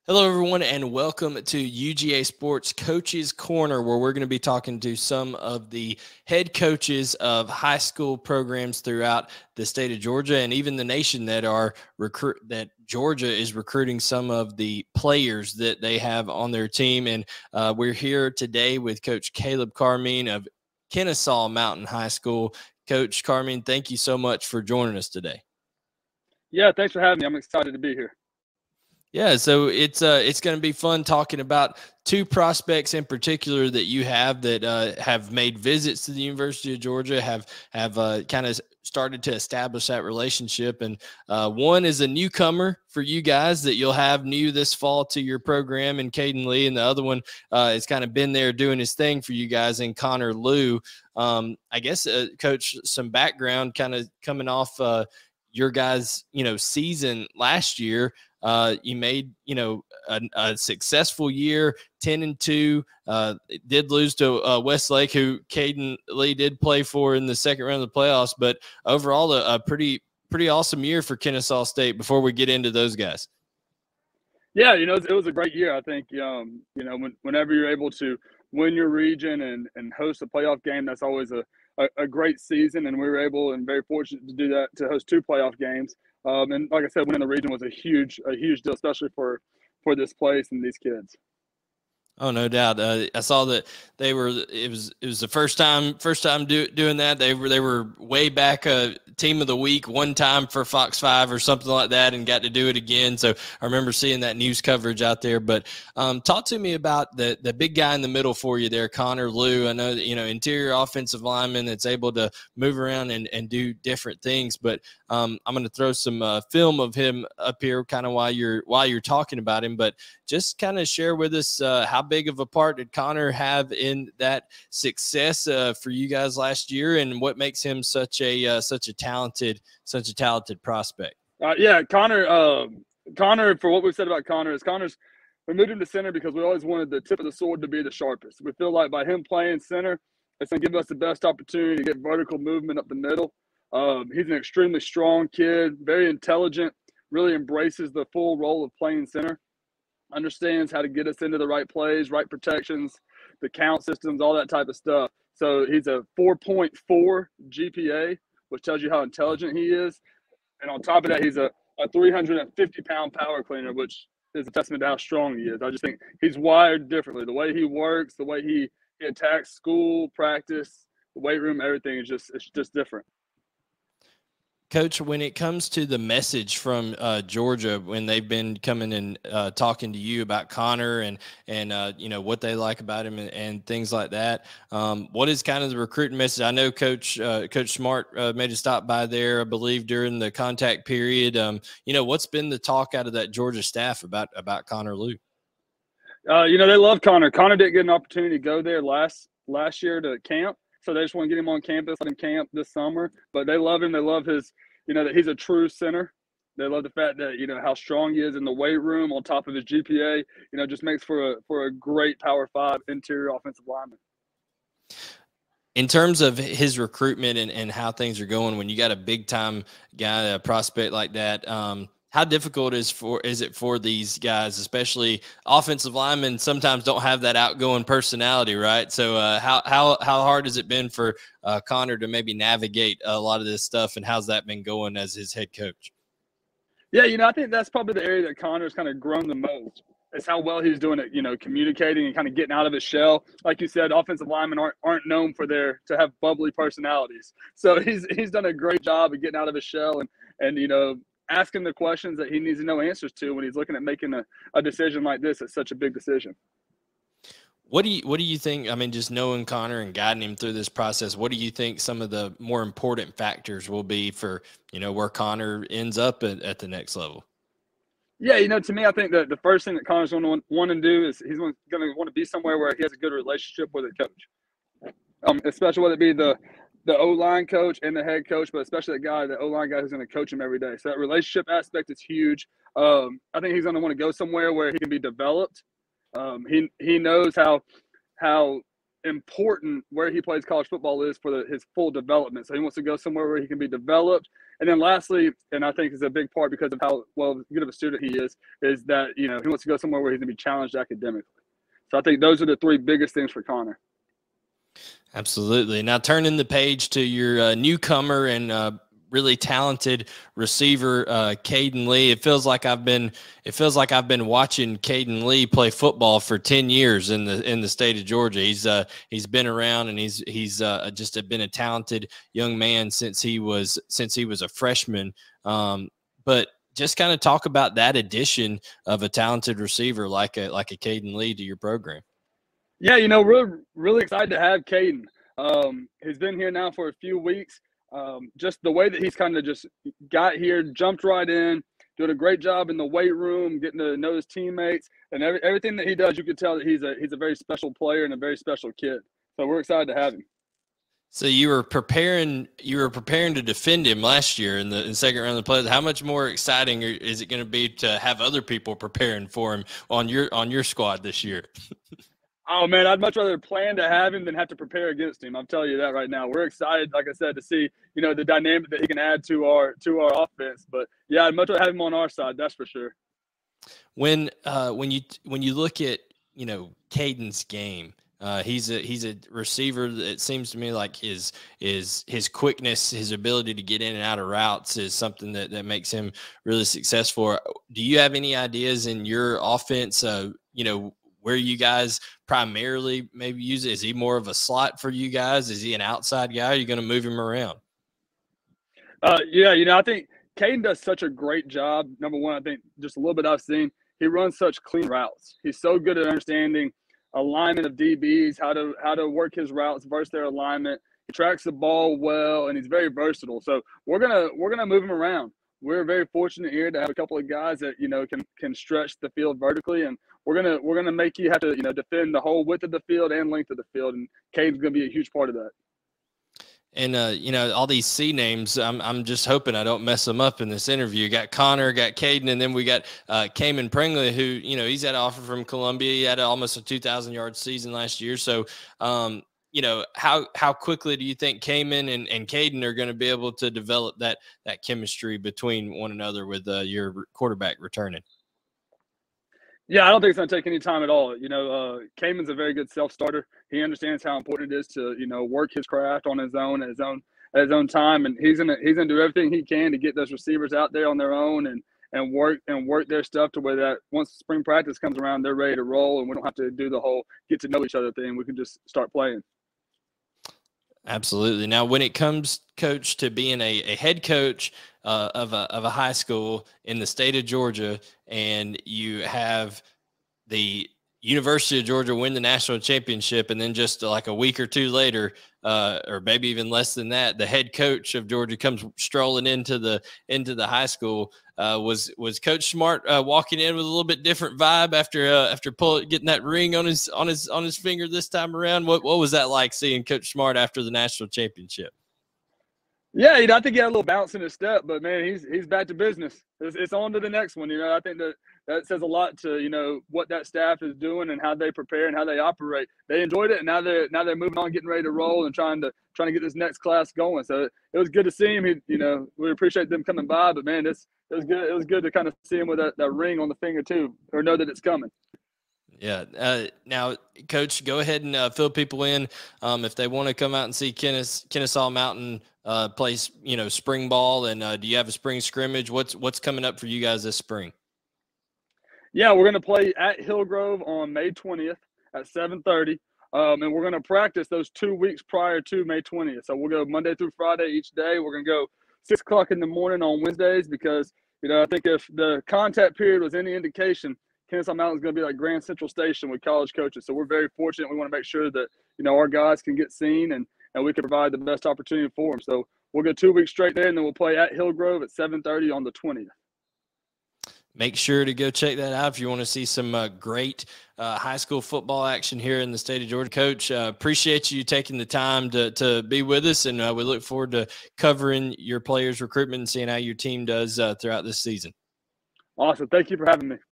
Hello, everyone, and welcome to UGA Sports Coaches Corner, where we're going to be talking to some of the head coaches of high school programs throughout the state of Georgia and even the nation that Georgia is recruiting some of the players that they have on their team. And we're here today with Coach Caleb Carmean of Kennesaw Mountain High School. Coach Carmean, thank you so much for joining us today. Yeah, thanks for having me. I'm excited to be here. Yeah, so it's going to be fun talking about two prospects in particular that you have that have made visits to the University of Georgia, have kind of started to establish that relationship, and one is a newcomer for you guys that you'll have new this fall to your program in Cayden Lee, and the other one has kind of been there doing his thing for you guys in Connor Lew. I guess, Coach, some background kind of coming off your guys' season last year. You made, a successful year, 10-2, did lose to Westlake, who Cayden Lee did play for in the second round of the playoffs, but overall a pretty awesome year for Kennesaw State before we get into those guys. Yeah, it was a great year. I think, whenever you're able to win your region and host a playoff game, that's always a great season, and we were able and very fortunate to do that, to host two playoff games. And like I said, winning the region was a huge deal, especially for this place and these kids. Oh, no doubt. I saw that it was the first time doing that. They were way back, team of the week one time for Fox 5 or something like that, and got to do it again. So I remember seeing that news coverage out there. But talk to me about the big guy in the middle for you there, Connor Lew. I know that, interior offensive lineman that's able to move around and do different things. But I'm going to throw some film of him up here kind of while you're talking about him. But just kind of share with us how big of a part did Connor have in that success for you guys last year, and what makes him such a talented prospect? Yeah, Connor. For what we've said about Connor is we moved him to center because we always wanted the tip of the sword to be the sharpest. We feel like by him playing center, it's going to give us the best opportunity to get vertical movement up the middle. He's an extremely strong kid, very intelligent, really embraces the full role of playing center, understands how to get us into the right plays, right protections, the count systems, all that type of stuff. So he's a 4.4 GPA, which tells you how intelligent he is. And on top of that, he's a 350-pound power cleaner, which is a testament to how strong he is. I just think he's wired differently. The way he works, the way he attacks school, practice, the weight room, everything is just different. Coach, when it comes to the message from Georgia, when they've been coming and talking to you about Connor and what they like about him and things like that, what is kind of the recruiting message? I know Coach Smart made a stop by there, I believe, during the contact period. What's been the talk out of that Georgia staff about Connor Lew? They love Connor. Connor didn't get an opportunity to go there last year to camp. So they just want to get him on campus, let him camp this summer. But they love him. They love his, that he's a true center. They love the fact that, how strong he is in the weight room on top of his GPA. Just makes for a great Power 5 interior offensive lineman. In terms of his recruitment and how things are going, when you got a big-time guy, a prospect like that, how difficult is it for these guys, especially offensive linemen, sometimes don't have that outgoing personality, right? So how hard has it been for Connor to maybe navigate a lot of this stuff, and how's that been going as his head coach? Yeah, I think that's probably the area that Connor's kind of grown the most. It's how well he's doing it, communicating and kind of getting out of his shell. Like you said, offensive linemen aren't known to have bubbly personalities. So he's done a great job of getting out of his shell and asking the questions that he needs to know answers to when he's looking at making a decision like this. It's such a big decision. What do you think? I mean, just knowing Connor and guiding him through this process, what do you think some of the more important factors will be for, where Connor ends up at the next level? Yeah, to me, I think that the first thing that Connor's going to want to do is he's going to want to be somewhere where he has a good relationship with a coach, especially whether it be the O-line coach and the head coach, but especially the O-line guy who's going to coach him every day. So that relationship aspect is huge. I think he's going to want to go somewhere where he can be developed. He knows how important where he plays college football is for his full development. So he wants to go somewhere where he can be developed And then lastly, and I think is a big part because of how good of a student he is that, he wants to go somewhere where he's going to be challenged academically. So I think those are the three biggest things for Connor. Absolutely. Now turning the page to your newcomer and really talented receiver, Cayden Lee. It feels like I've been watching Cayden Lee play football for 10 years in the state of Georgia. He's been around, and he's just been a talented young man since he was a freshman. But just kind of talk about that addition of a talented receiver like a Cayden Lee to your program. Yeah, we're really excited to have Cayden. He's been here now for a few weeks. Just the way that he's kind of just got here, jumped right in, doing a great job in the weight room, getting to know his teammates, and everything that he does, you could tell that he's a very special player and a very special kid. So we're excited to have him. So you were preparing to defend him last year in the second round of the playoffs. How much more exciting is it going to be to have other people preparing for him on your squad this year? Oh, man, I'd much rather plan to have him than have to prepare against him. I'm telling you that right now. We're excited, like I said, to see, the dynamic that he can add to our offense. But, yeah, I'd much rather have him on our side, that's for sure. When you look at, Cayden's game, he's a receiver that it seems to me like his quickness, his ability to get in and out of routes is something that makes him really successful. Do you have any ideas in your offense, where you guys primarily maybe use it? Is he more of a slot for you guys? Is he an outside guy? Are you going to move him around? Yeah, I think Cayden does such a great job. Number one, I think just a little bit I've seen, he runs such clean routes. He's so good at understanding alignment of DBs, how to work his routes versus their alignment. He tracks the ball well, and he's very versatile. So we're gonna move him around. We're very fortunate here to have a couple of guys that can stretch the field vertically, and we're gonna make you have to defend the whole width of the field and length of the field, and Cayden's gonna be a huge part of that. And all these C names, I'm just hoping I don't mess them up in this interview. You got Connor, got Cayden, and then we got Cayman Pringley, who he's had an offer from Columbia. He had almost a 2,000-yard season last year. So how quickly do you think Cayman and Cayden are going to be able to develop that chemistry between one another with your quarterback returning? Yeah, I don't think it's going to take any time at all. Cayman's a very good self-starter. He understands how important it is to, work his craft on his own, at his own time, and he's gonna do everything he can to get those receivers out there on their own and work their stuff to where that once spring practice comes around, they're ready to roll, and we don't have to do the whole get to know each other thing. We can just start playing. Absolutely. Now, when it comes, Coach, to being a head coach of a high school in the state of Georgia, and you have the University of Georgia win the national championship, and then just like a week or two later, or maybe even less than that, the head coach of Georgia comes strolling into the high school. Was Coach Smart walking in with a little bit different vibe after getting that ring on his finger this time around? What was that like, seeing Coach Smart after the national championship? Yeah, I think he had a little bounce in his step, but man, he's back to business. It's on to the next one. I think that says a lot to what that staff is doing and how they prepare and how they operate. They enjoyed it, and now they're moving on, getting ready to roll and trying to get this next class going. So it was good to see him. We appreciate them coming by, but man, it was good. It was good to kind of see him with that ring on the finger too, or know that it's coming. Yeah. Now, Coach, go ahead and fill people in if they want to come out and see Kennesaw Mountain play, spring ball. And do you have a spring scrimmage? What's coming up for you guys this spring? Yeah, we're going to play at Hillgrove on May 20th at 7:30. And we're going to practice those 2 weeks prior to May 20th. So we'll go Monday through Friday each day. We're going to go 6 o'clock in the morning on Wednesdays because, I think if the contact period was any indication, Kennesaw Mountain is going to be like Grand Central Station with college coaches. So we're very fortunate. We want to make sure that, our guys can get seen and we can provide the best opportunity for them. So we'll go 2 weeks straight there, and then we'll play at Hillgrove at 7:30 on the 20th. Make sure to go check that out if you want to see some great high school football action here in the state of Georgia. Coach, appreciate you taking the time to be with us, and we look forward to covering your players' recruitment and seeing how your team does throughout this season. Awesome. Thank you for having me.